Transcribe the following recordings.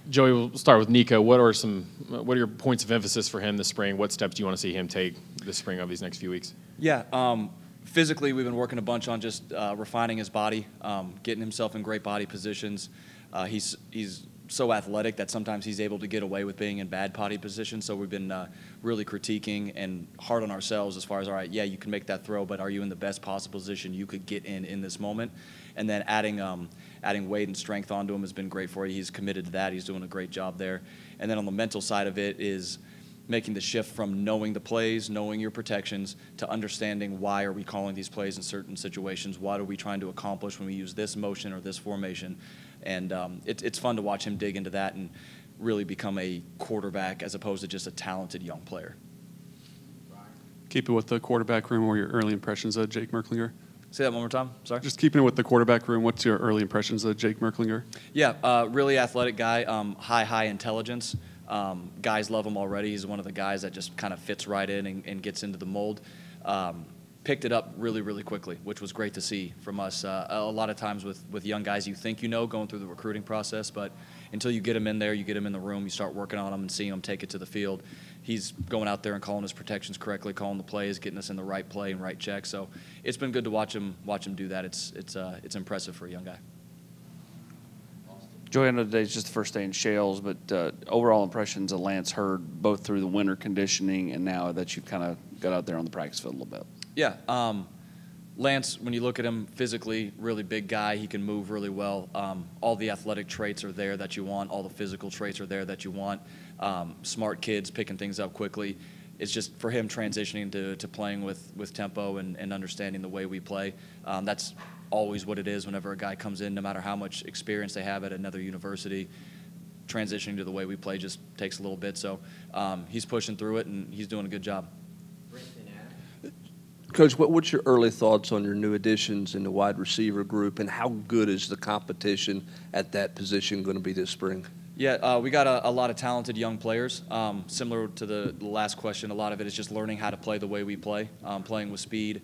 Joey, we'll start with Nico. What are your points of emphasis for him this spring? What steps do you want to see him take this spring over these next few weeks? Yeah, physically we've been working a bunch on just refining his body, getting himself in great body positions. He's so athletic that sometimes he's able to get away with being in bad body positions. So we've been really critiquing and hard on ourselves as far as, all right, yeah, you can make that throw, but are you in the best possible position you could get in this moment? And then adding weight and strength onto him has been great for you. He's committed to that. He's doing a great job there. And then on the mental side of it is making the shift from knowing the plays, knowing your protections, to understanding why are we calling these plays in certain situations, what are we trying to accomplish when we use this motion or this formation. And it's fun to watch him dig into that and really become a quarterback as opposed to just a talented young player. Keep it with the quarterback room or your early impressions of Jake Merklinger. Say that one more time, sorry? Just keeping it with the quarterback room, what's your early impressions of Jake Merklinger? Yeah, really athletic guy, high intelligence. Guys love him already. He's one of the guys that just kind of fits right in and gets into the mold. Picked it up really, really quickly, which was great to see from us. A lot of times with young guys, you think you know going through the recruiting process, but until you get them in there, you get them in the room, you start working on them and seeing them take it to the field. He's going out there and calling his protections correctly, calling the plays, getting us in the right play and right check. So it's been good to watch him do that. It's impressive for a young guy. Joey, I know today's just the first day in Shales, but overall impressions of Lance Hurd, both through the winter conditioning and now that you've kind of got out there on the practice field a little bit. Yeah, Lance, when you look at him physically, really big guy. He can move really well. All the athletic traits are there that you want. All the physical traits are there that you want. Smart kids picking things up quickly. It's just for him transitioning to playing with tempo and understanding the way we play. That's always what it is whenever a guy comes in, no matter how much experience they have at another university. Transitioning to the way we play just takes a little bit. So he's pushing through it, and he's doing a good job. Coach, what's your early thoughts on your new additions in the wide receiver group, and how good is the competition at that position going to be this spring? Yeah, we got a lot of talented young players. Similar to the last question, a lot of it is just learning how to play the way we play, playing with speed,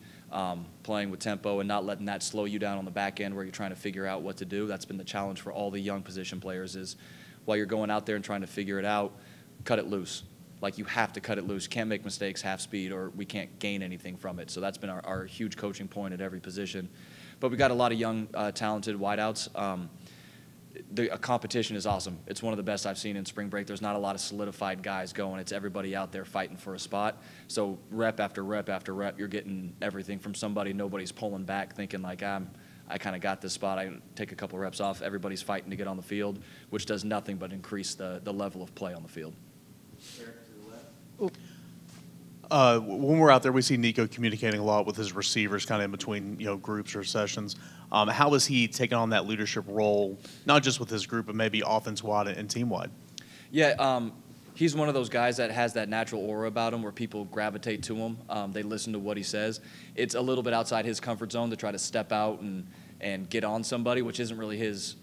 playing with tempo, and not letting that slow you down on the back end where you're trying to figure out what to do. That's been the challenge for all the young position players is while you're going out there and trying to figure it out, cut it loose. Like, you have to cut it loose. You can't make mistakes half speed or we can't gain anything from it. So that's been our huge coaching point at every position. But we got a lot of young, talented wideouts. The competition is awesome. It's one of the best I've seen in spring break. There's not a lot of solidified guys going. It's everybody out there fighting for a spot. So rep after rep after rep, you're getting everything from somebody. Nobody's pulling back thinking like, I kind of got this spot. I can take a couple reps off. Everybody's fighting to get on the field, which does nothing but increase the level of play on the field. When we're out there, we see Nico communicating a lot with his receivers, kind of in between groups or sessions. How is he taking on that leadership role, not just with his group, but maybe offense-wide and team-wide? Yeah, he's one of those guys that has that natural aura about him where people gravitate to him. They listen to what he says. It's a little bit outside his comfort zone to try to step out and get on somebody, which isn't really his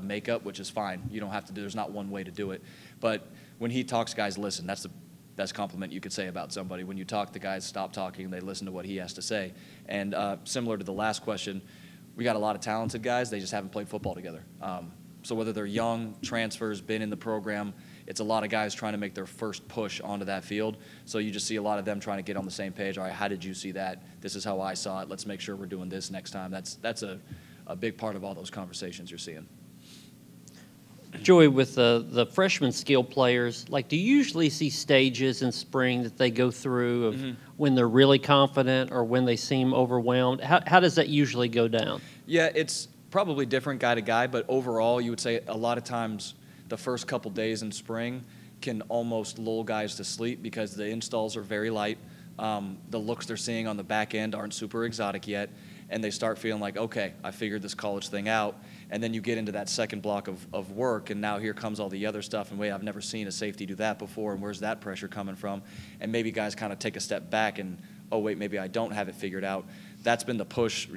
makeup, which is fine. You don't have to do. There's not one way to do it. But when he talks, guys listen. That's the best compliment you could say about somebody. When you talk, the guys stop talking and they listen to what he has to say. And similar to the last question, we got a lot of talented guys. They just haven't played football together. So whether they're young, transfers, been in the program, it's a lot of guys trying to make their first push onto that field. So you just see a lot of them trying to get on the same page. All right, how did you see that? This is how I saw it. Let's make sure we're doing this next time. That's a big part of all those conversations you're seeing. Joey, with the freshman skill players, do you usually see stages in spring that they go through of when they're really confident or when they seem overwhelmed? How does that usually go down? Yeah, it's probably different guy to guy, but overall you would say a lot of times the first couple days in spring can almost lull guys to sleep because the installs are very light. The looks they're seeing on the back end aren't super exotic yet, and they start feeling like, okay, I figured this college thing out. And then you get into that second block of work, and now here comes all the other stuff, and wait, I've never seen a safety do that before, and where's that pressure coming from? And maybe guys kind of take a step back and, oh, wait, maybe I don't have it figured out. That's been the push,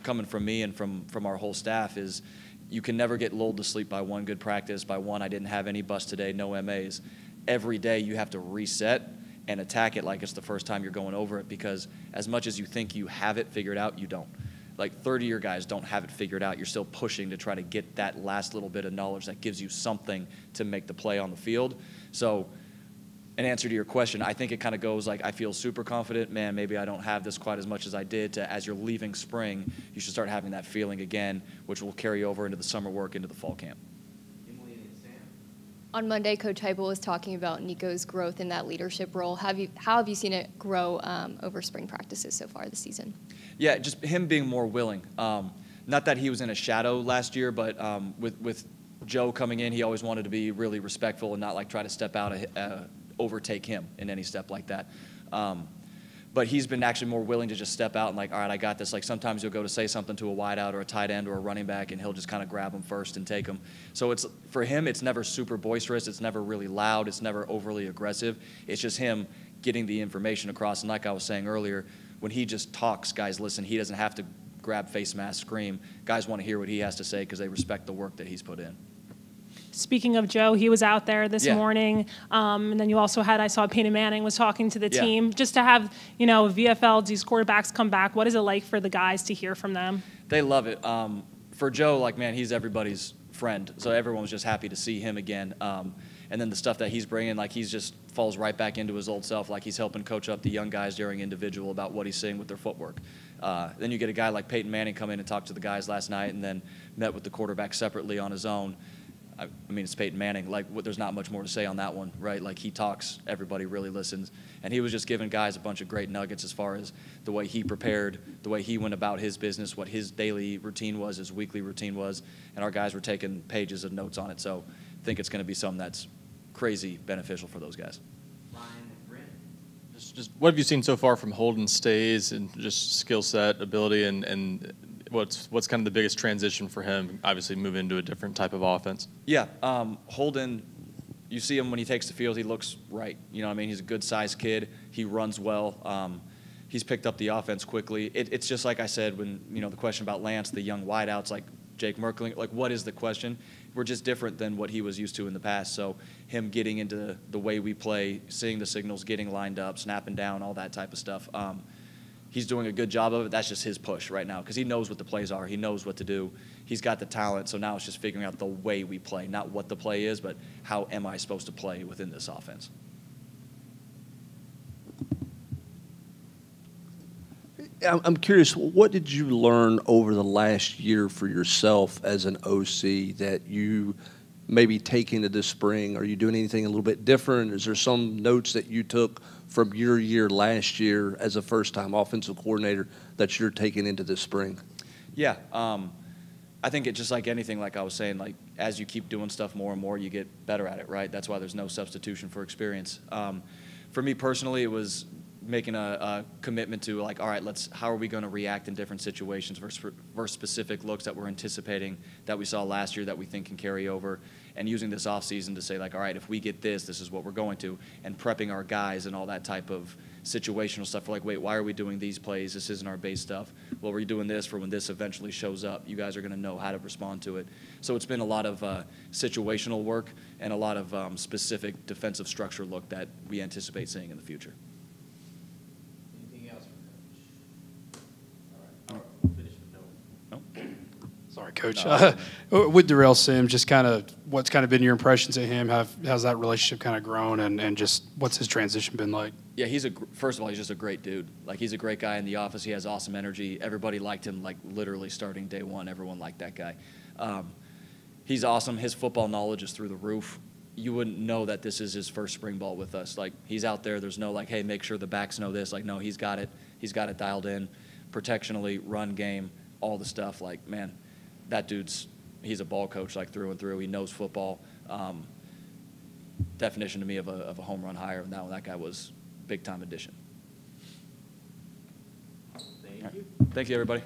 coming from me and from our whole staff is you can never get lulled to sleep by one good practice, by one I didn't have any bust today, no MAs. Every day you have to reset and attack it like it's the first time you're going over it because as much as you think you have it figured out, you don't. Like 30-year guys don't have it figured out. You're still pushing to try to get that last little bit of knowledge that gives you something to make the play on the field. So in answer to your question, I think it kind of goes like I feel super confident, man, maybe I don't have this quite as much as I did, to as you're leaving spring, you should start having that feeling again, which will carry over into the summer work, into the fall camp. On Monday, Coach Heupel was talking about Nico's growth in that leadership role. How have you seen it grow over spring practices so far this season? Yeah, just him being more willing. Not that he was in a shadow last year, but with Joe coming in, he always wanted to be really respectful and not like try to step out, overtake him in any step like that. But he's been actually more willing to just step out and like, all right, I got this. Like sometimes you'll go to say something to a wideout or a tight end or a running back, and he'll just kind of grab them first and take them. So it's for him, it's never super boisterous. It's never really loud. It's never overly aggressive. It's just him getting the information across. And like I was saying earlier, when he just talks, guys listen. He doesn't have to grab face mask, scream. Guys want to hear what he has to say because they respect the work that he's put in. Speaking of Joe, he was out there this morning. And then you also had, I saw Peyton Manning was talking to the team. Just to have, VFL, these quarterbacks come back, what is it like for the guys to hear from them? They love it. For Joe, like, man, he's everybody's friend. So everyone was just happy to see him again. And then the stuff that he's bringing, like he's just falls right back into his old self. Like he's helping coach up the young guys during individual about what he's seeing with their footwork. Then you get a guy like Peyton Manning come in and talk to the guys last night and then met with the quarterback separately on his own. I mean, it's Peyton Manning. Like, there's not much more to say on that one, right? Like, he talks, everybody really listens. And he was just giving guys a bunch of great nuggets as far as the way he prepared, the way he went about his business, what his daily routine was, his weekly routine was. And our guys were taking pages of notes on it. So I think it's going to be something that's crazy beneficial for those guys. Just what have you seen so far from Holden Stays and just skill set, ability, and what's kind of the biggest transition for him, obviously moving into a different type of offense? Yeah, Holden, you see him when he takes the field, he looks right. You know what I mean? He's a good-sized kid. He runs well. He's picked up the offense quickly. It's just like I said when, the question about Lance, the young wideouts like Jake Merkling, like what is the question? We're just different than what he was used to in the past. So him getting into the way we play, seeing the signals, getting lined up, snapping down, all that type of stuff. He's doing a good job of it. That's just his push right now because he knows what the plays are. He knows what to do. He's got the talent, so now it's just figuring out the way we play, not what the play is, but how am I supposed to play within this offense. I'm curious, what did you learn over the last year for yourself as an OC that you maybe take into this spring? Are you doing anything a little bit different? Is there some notes that you took from your year last year as a first-time offensive coordinator that you're taking into this spring? Yeah, I think it's just like anything, like I was saying, like as you keep doing stuff more and more, you get better at it, right? That's why there's no substitution for experience. For me personally, it was making a commitment to like, all right, how are we going to react in different situations versus specific looks that we're anticipating that we saw last year that we think can carry over, and using this offseason to say like, all right, if we get this is what we're going to, and prepping our guys and all that type of situational stuff. We're like, wait, why are we doing these plays? This isn't our base stuff. Well, we're doing this for when this eventually shows up. You guys are going to know how to respond to it. So it's been a lot of situational work and a lot of specific defensive structure look that we anticipate seeing in the future. Sorry, Coach. With Darrell Sims, just kind of what's kind of been your impressions of him? How's that relationship kind of grown, and just what's his transition been like? Yeah, first of all, he's just a great dude. Like, he's a great guy in the office. He has awesome energy. Everybody liked him, like, literally starting day one. Everyone liked that guy. He's awesome. His football knowledge is through the roof. You wouldn't know that this is his first spring ball with us. Like, he's out there. There's no, like, hey, make sure the backs know this. Like, no, he's got it. He's got it dialed in. Protectionally, run game, all the stuff. Like, man, that he's a ball coach, like, through and through. He knows football. Definition to me of a home run hire. And that guy was big-time addition. Thank you. Thank you, everybody.